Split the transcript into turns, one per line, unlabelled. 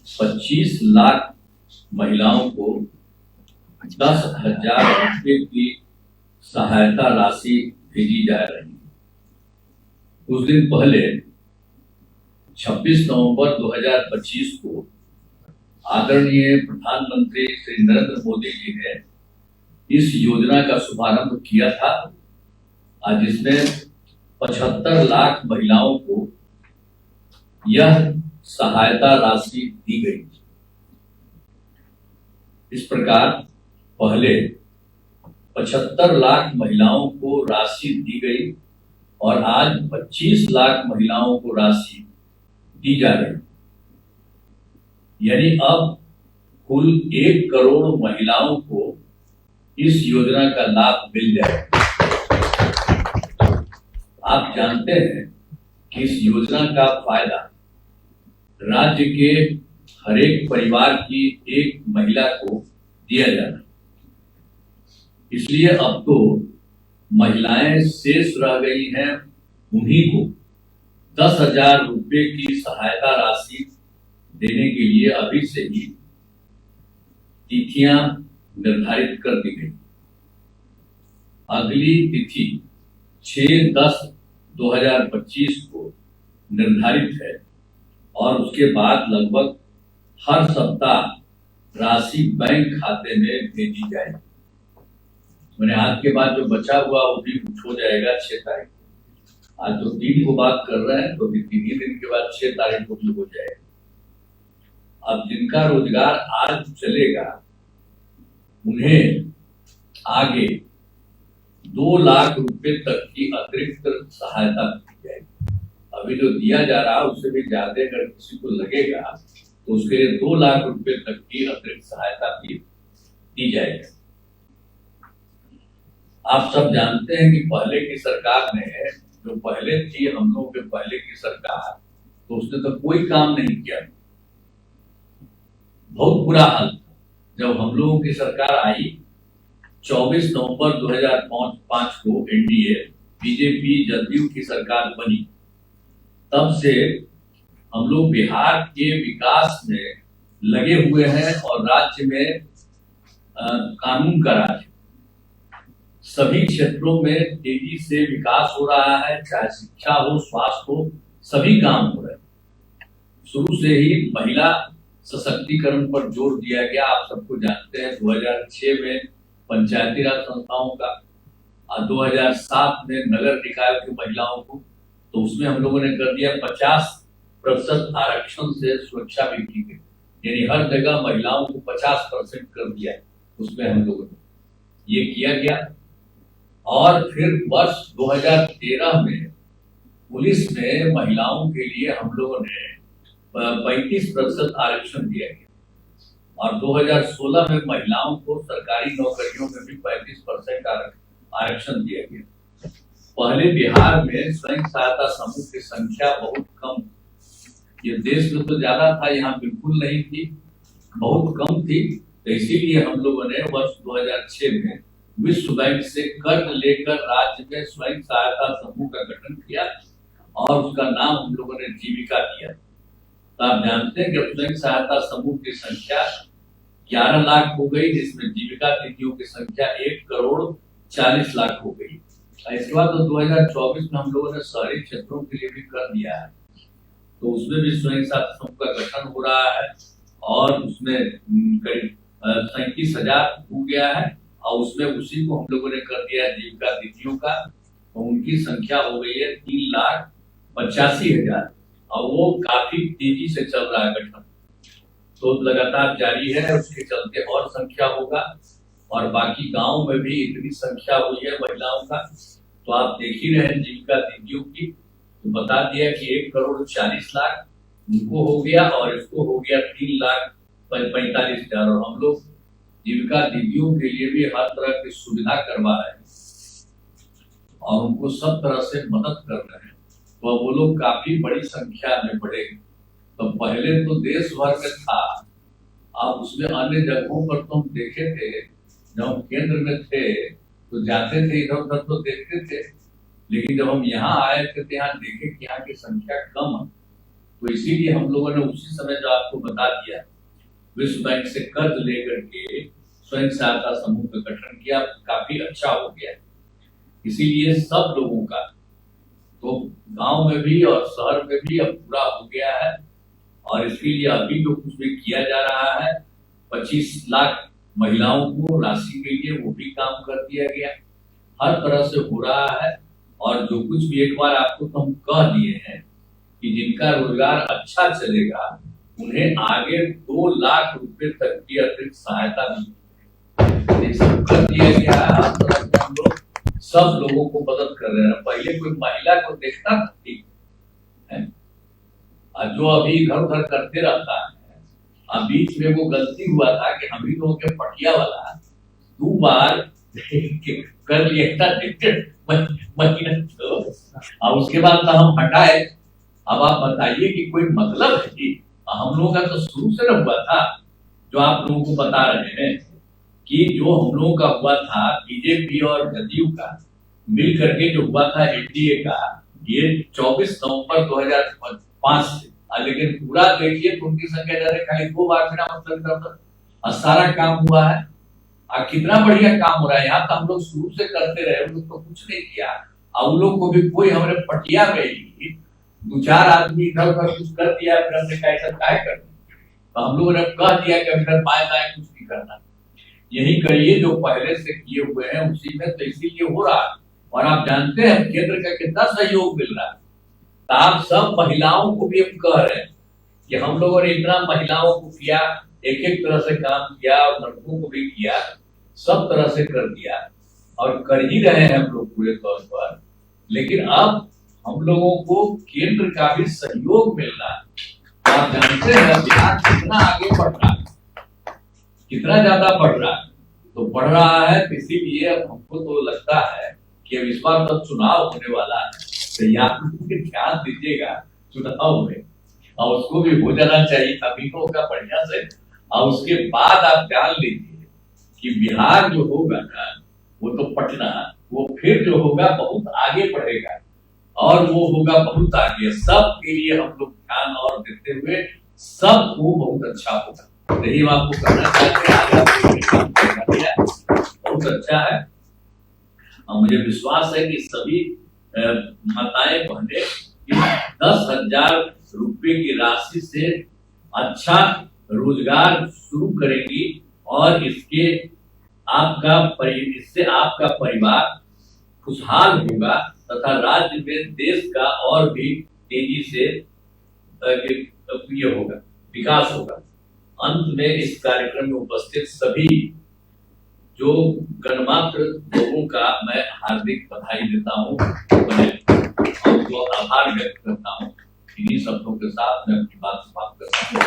25 लाख महिलाओं को 10,000 रुपये की सहायता राशि भेजी जा रही है। कुछ दिन पहले 26 नवंबर 2025 को आदरणीय प्रधानमंत्री श्री नरेंद्र मोदी जी ने इस योजना का शुभारंभ किया था, जिसमें 75 लाख महिलाओं को यह सहायता राशि दी गई। इस प्रकार पहले 75 लाख महिलाओं को राशि दी गई और आज 25 लाख महिलाओं को राशि दी जा रही, यानी अब कुल 1 करोड़ महिलाओं को इस योजना का लाभ मिल जाएगा। आप जानते हैं कि इस योजना का फायदा राज्य के हर एक परिवार की एक महिला को दिया जाना, इसलिए अब तो महिलाएं शेष रह गई हैं, उन्हीं को 10,000 रुपये की सहायता राशि देने के लिए अभी से ही तिथियां निर्धारित कर दी गई। अगली तिथि 6/10/2025 को निर्धारित है और उसके बाद लगभग हर सप्ताह राशि बैंक खाते में भेजी जाएगी। मैंने आज के बाद जो बचा हुआ वो भी हो जाएगा 6 तारीख को। आज तो 3 को बात कर रहे हैं, तो 3 दिन के बाद 6 तारीख को भी हो जाएगा। अब जिनका रोजगार आज चलेगा उन्हें आगे 2 लाख रुपए तक की अतिरिक्त सहायता दी जाएगी। अभी जो दिया जा रहा है उससे भी ज्यादा अगर किसी को लगेगा तो उसके लिए 2 लाख रुपए तक की अतिरिक्त सहायता भी दी जाएगी। आप सब जानते हैं कि पहले की सरकार ने, जो पहले थी हम लोगों के पहले की सरकार, तो उसने तो कोई काम नहीं किया, बहुत बुरा हाल था। जब हम लोगों की सरकार आई 24 नवंबर 2005 को एनडीए बीजेपी जदयू की सरकार बनी, तब से हम लोग बिहार के विकास में लगे हुए हैं और राज्य में कानून का राज, सभी क्षेत्रों में तेजी से विकास हो रहा है, चाहे शिक्षा हो, स्वास्थ्य हो, सभी काम हो रहे हैं। शुरू से ही महिला सशक्तिकरण पर जोर दिया गया। आप सबको जानते हैं 2006 में पंचायती राज संस्थाओं का और 2007 में नगर निकाय की महिलाओं को, तो उसमें हम लोगों ने कर दिया 50% आरक्षण से सुरक्षा भी की गई, यानी हर जगह महिलाओं को 50% कर दिया। उसमें हम लोगों ने ये किया गया। और फिर वर्ष 2013 में पुलिस में महिलाओं के लिए हम लोगों ने 35% आरक्षण दिया गया और 2016 में महिलाओं को सरकारी नौकरियों में भी 35% आरक्षण दिया गया। पहले बिहार में स्वयं सहायता समूह की संख्या बहुत कम, ये देश में तो ज्यादा था, यहाँ बिल्कुल नहीं थी, बहुत कम थी। तो इसीलिए हम लोगों ने वर्ष 2006 में विश्व बैंक से कर्ज लेकर राज्य में स्वयं सहायता समूह का गठन किया और उसका नाम हम लोगों ने जीविका दिया। तो आप जानते हैं कि स्वयं सहायता समूह की संख्या 11 लाख हो गई, जिसमें जीविका दीदियों की संख्या 1 करोड़ 40 लाख हो गई। इसके बाद तो 2024 में हम लोगों ने शहरी क्षेत्रों के लिए भी कर दिया है, तो उसमें भी स्वयं सहायता समूह का गठन हो रहा है और उसमें करीब 37,000 हो गया है और उसमें उसी को हम लोगों ने कर दिया है जीविका दीदियों का, तो उनकी संख्या हो गई है 3,85,000 और वो काफी तेजी से चल रहा है गठन, तो लगातार जारी है। उसके चलते और संख्या होगा और बाकी गांव में भी इतनी संख्या हुई है महिलाओं का, तो आप देख ही रहे हैं जीविका दीदियों की। तो बता दिया कि 1 करोड़ 40 लाख उनको हो गया और इसको हो गया 3,45,000 और हम लोग जीविका दीदियों के लिए भी हर तरह की सुविधा करवा रहे हैं और उनको सब तरह से मदद कर रहे हैं, तो वो लोग काफी बड़ी संख्या में बढ़े। तो पहले तो देश भर में था, अब उसमें अन्य जगहों पर तो हम देखे थे, जब हम केंद्र में थे तो जाते थे इधर उधर तो देखते थे, लेकिन जब हम यहाँ आए थे तो यहाँ देखे कि यहाँ की संख्या कम है। तो इसीलिए हम लोगों ने उसी समय जो आपको बता दिया, विश्व बैंक से कर्ज लेकर के स्वयं सहायता समूह का गठन किया, काफी अच्छा हो गया। इसीलिए सब लोगों का, तो गांव में भी और शहर में भी अब पूरा हो गया है। और इसके लिए अभी जो कुछ भी किया जा रहा है, 25 लाख महिलाओं को राशि के लिए वो भी काम कर दिया गया, हर तरह से हो रहा है। और जो कुछ भी एक बार आपको तो हम कह दिए हैं कि जिनका रोजगार अच्छा चलेगा उन्हें आगे 2 लाख रुपए तक की अतिरिक्त सहायता मिलेगी, सब कर दिया गया है। हर तरह से हम लोग सब लोगों को मदद कर रहे हैं। पहले कोई महिला को देखता था ठीक है, और जो अभी इधर उधर करते रहता है। अब बीच में वो गलती हुआ था कि हम ही लोगों के पटिया वाला 2 बार कर लिया था महीना, और उसके बाद तो हम हटाए। अब आप बताइए कि कोई मतलब है कि हम लोगों का तो शुरू से न हुआ था, जो आप लोगों को बता रहे हैं कि जो हम लोगों का हुआ था बीजेपी और जदयू का मिल करके जो हुआ था एनडीए का, ये 24 नवंबर 2005 से, लेकिन पूरा देखिए तो उनकी संख्या ज्यादा, खाली 2 बार मेरा मतलब सारा काम हुआ है। कितना बढ़िया काम हो रहा है यहाँ, तो हम लोग शुरू से करते रहे, उन लोग तो कुछ नहीं किया। और उन लोग को भी कोई हमारे पटिया में ही 2-4 आदमी इधर उधर कुछ कर दिया, फिर हमने कहा ऐसा क्या करना, तो हम लोगों ने कह दिया कि अगर बाएं दाएं कुछ नहीं करना, यही करिए जो पहले से किए हुए हैं उसी में, तो इसीलिए हो रहा है। और आप जानते हैं केंद्र का कितना सहयोग मिल रहा है। तो आप सब महिलाओं को भी हम कह रहे हैं कि हम लोगों ने इतना महिलाओं को किया, एक एक तरह से काम किया, और लड़कों को भी किया, सब तरह से कर दिया और कर ही रहे हैं हम लोग पूरे तौर पर। लेकिन अब हम लोगों को केंद्र का भी सहयोग मिल रहा है। आप जानते हैं बिहार कितना आगे बढ़ रहा है, कितना ज्यादा बढ़ रहा है, तो बढ़ रहा है। इसीलिए अब हमको तो लगता है कि अब इस बार तब चुनाव होने वाला है, तो आप ध्यान दीजिएगा चुनाव में, और उसको भी हो जाना चाहिए अभी तो होगा बढ़िया से। और उसके बाद आप ध्यान लीजिए कि बिहार जो होगा ना, वो तो पटना, वो फिर जो होगा बहुत आगे बढ़ेगा, और वो होगा बहुत आगे। सब के लिए हम लोग ध्यान और देते हुए सबको बहुत अच्छा होगा, यही हम आपको करना चाहते हैं। बहुत अच्छा है, और मुझे विश्वास है कि सभी माताएं बहनें 10,000 रुपए की राशि से अच्छा रोजगार शुरू करेंगी, और इससे आपका परिवार खुशहाल होगा, तथा राज्य में देश का और भी तेजी से ये होगा, विकास होगा। अंत में इस कार्यक्रम में उपस्थित सभी जो गणमात्र लोगों का मैं हार्दिक बधाई देता हूँ और आभार व्यक्त करता हूँ। इन्हीं शब्दों के साथ मैं अपनी बात समाप्त करता हूँ।